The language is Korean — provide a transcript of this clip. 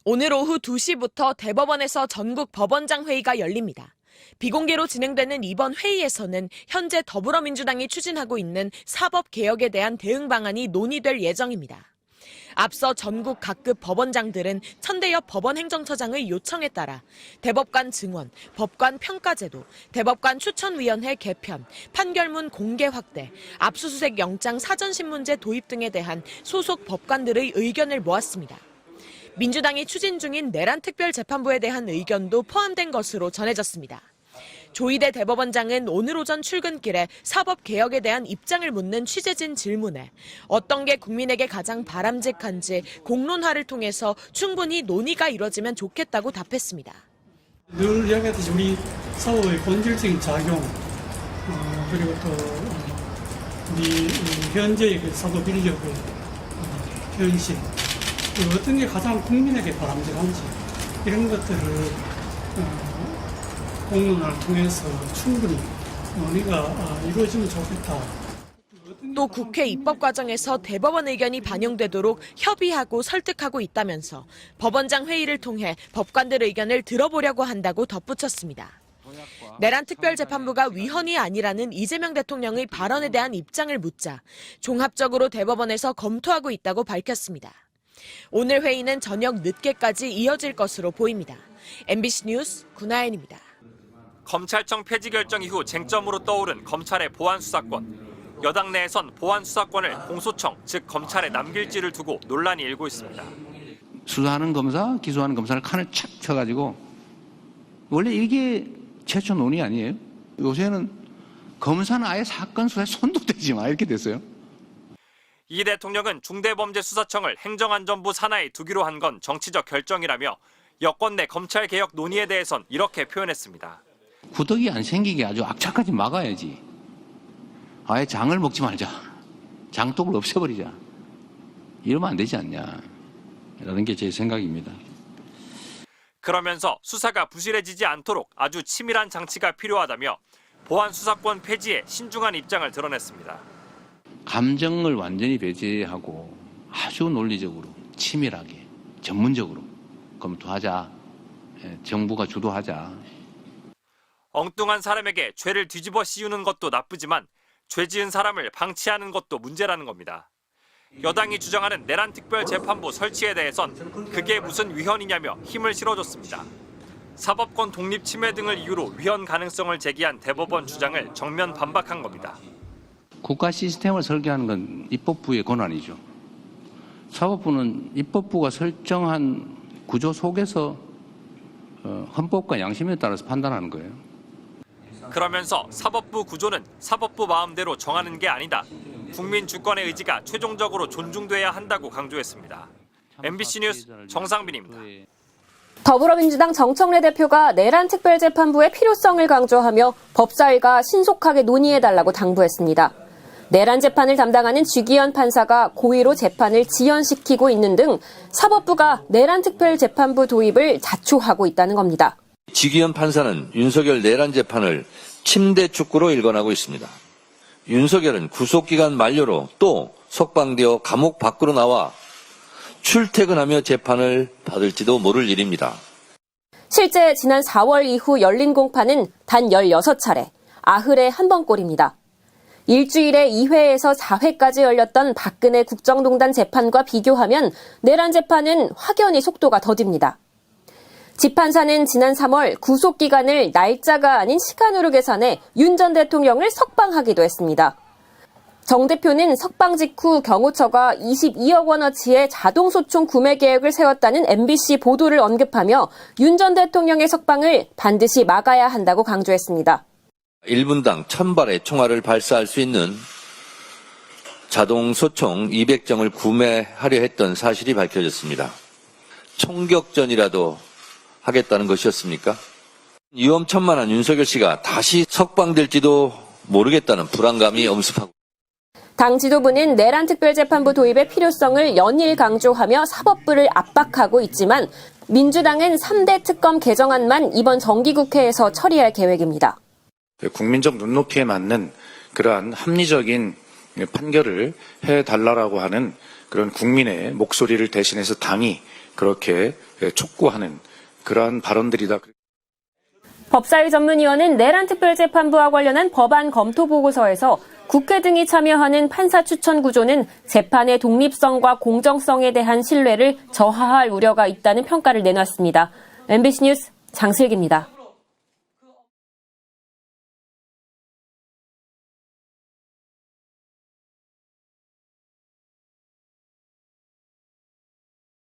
오늘 오후 2시부터 대법원에서 전국 법원장 회의가 열립니다. 비공개로 진행되는 이번 회의에서는 현재 더불어민주당이 추진하고 있는 사법개혁에 대한 대응 방안이 논의될 예정입니다. 앞서 전국 각급 법원장들은 천대엽 법원행정처장의 요청에 따라 대법관 증원, 법관 평가제도, 대법관 추천위원회 개편, 판결문 공개 확대, 압수수색 영장 사전신문제 도입 등에 대한 소속 법관들의 의견을 모았습니다. 민주당이 추진 중인 내란 특별재판부에 대한 의견도 포함된 것으로 전해졌습니다. 조희대 대법원장은 오늘 오전 출근길에 사법개혁에 대한 입장을 묻는 취재진 질문에 어떤 게 국민에게 가장 바람직한지 공론화를 통해서 충분히 논의가 이뤄지면 좋겠다고 답했습니다. 늘 이야기했듯이 우리 사법의 본질적인 작용, 그리고 또 우리 현재의 그 사법 인력의 현실, 그리고 어떤 게 가장 국민에게 바람직한지 이런 것들을 공론화를 통해서 충분히 논의가 이루어지면 좋겠다. 또 국회 입법 과정에서 대법원 의견이 반영되도록 협의하고 설득하고 있다면서 법원장 회의를 통해 법관들 의견을 들어보려고 한다고 덧붙였습니다. 내란 특별재판부가 위헌이 아니라는 이재명 대통령의 발언에 대한 입장을 묻자 종합적으로 대법원에서 검토하고 있다고 밝혔습니다. 오늘 회의는 저녁 늦게까지 이어질 것으로 보입니다. MBC 뉴스 구나연입니다. 검찰청 폐지 결정 이후 쟁점으로 떠오른 검찰의 보안수사권. 여당 내에선 보안수사권을 공소청, 즉 검찰에 남길지를 두고 논란이 일고 있습니다. 수사하는 검사, 기소하는 검사를 칸을 착 쳐가지고 원래 이게 최초 논의 아니에요? 요새는 검사는 아예 사건 수사에 손도 대지 마 이렇게 됐어요. 이 대통령은 중대범죄수사청을 행정안전부 산하에 두기로 한 건 정치적 결정이라며 여권 내 검찰개혁 논의에 대해선 이렇게 표현했습니다. 구더기 안 생기게 아주 악착같이 막아야지. 아예 장을 먹지 말자. 장독을 없애버리자. 이러면 안 되지 않냐. 라는 게 제 생각입니다. 그러면서 수사가 부실해지지 않도록 아주 치밀한 장치가 필요하다며 보안수사권 폐지에 신중한 입장을 드러냈습니다. 감정을 완전히 배제하고 아주 논리적으로 치밀하게 전문적으로 검토하자. 정부가 주도하자. 엉뚱한 사람에게 죄를 뒤집어 씌우는 것도 나쁘지만 죄 지은 사람을 방치하는 것도 문제라는 겁니다. 여당이 주장하는 내란 특별재판부 설치에 대해선 그게 무슨 위헌이냐며 힘을 실어줬습니다. 사법권 독립 침해 등을 이유로 위헌 가능성을 제기한 대법원 주장을 정면 반박한 겁니다. 국가 시스템을 설계하는 건 입법부의 권한이죠. 사법부는 입법부가 설정한 구조 속에서 헌법과 양심에 따라서 판단하는 거예요. 그러면서 사법부 구조는 사법부 마음대로 정하는 게 아니다. 국민 주권의 의지가 최종적으로 존중돼야 한다고 강조했습니다. MBC 뉴스 정상빈입니다. 더불어민주당 정청래 대표가 내란 특별재판부의 필요성을 강조하며 법사위가 신속하게 논의해달라고 당부했습니다. 내란 재판을 담당하는 쥐기현 판사가 고의로 재판을 지연시키고 있는 등 사법부가 내란 특별재판부 도입을 자초하고 있다는 겁니다. 쥐기현 판사는 윤석열 내란 재판을 침대 축구로 일관하고 있습니다. 윤석열은 구속기간 만료로 또 석방되어 감옥 밖으로 나와 출퇴근하며 재판을 받을지도 모를 일입니다. 실제 지난 4월 이후 열린 공판은 단 16차례, 아흘에 한 번꼴입니다. 일주일에 2회에서 4회까지 열렸던 박근혜 국정농단 재판과 비교하면 내란 재판은 확연히 속도가 더딥니다. 지 판사는 지난 3월 구속기간을 날짜가 아닌 시간으로 계산해 윤 전 대통령을 석방하기도 했습니다. 정 대표는 석방 직후 경호처가 22억 원어치의 자동소총 구매 계획을 세웠다는 MBC 보도를 언급하며 윤 전 대통령의 석방을 반드시 막아야 한다고 강조했습니다. 1분당 1000발의 총알을 발사할 수 있는 자동소총 200정을 구매하려 했던 사실이 밝혀졌습니다. 총격전이라도 하겠다는 것이었습니까? 위험천만한 윤석열 씨가 다시 석방될지도 모르겠다는 불안감이 엄습하고 당 지도부는 내란 특별재판부 도입의 필요성을 연일 강조하며 사법부를 압박하고 있지만 민주당은 3대 특검 개정안만 이번 정기국회에서 처리할 계획입니다. 국민적 눈높이에 맞는 그러한 합리적인 판결을 해달라고 하는 그런 국민의 목소리를 대신해서 당이 그렇게 촉구하는 그러한 발언들이다. 법사위 전문위원은 내란 특별재판부와 관련한 법안 검토 보고서에서 국회 등이 참여하는 판사 추천 구조는 재판의 독립성과 공정성에 대한 신뢰를 저하할 우려가 있다는 평가를 내놨습니다. MBC 뉴스 장슬기입니다.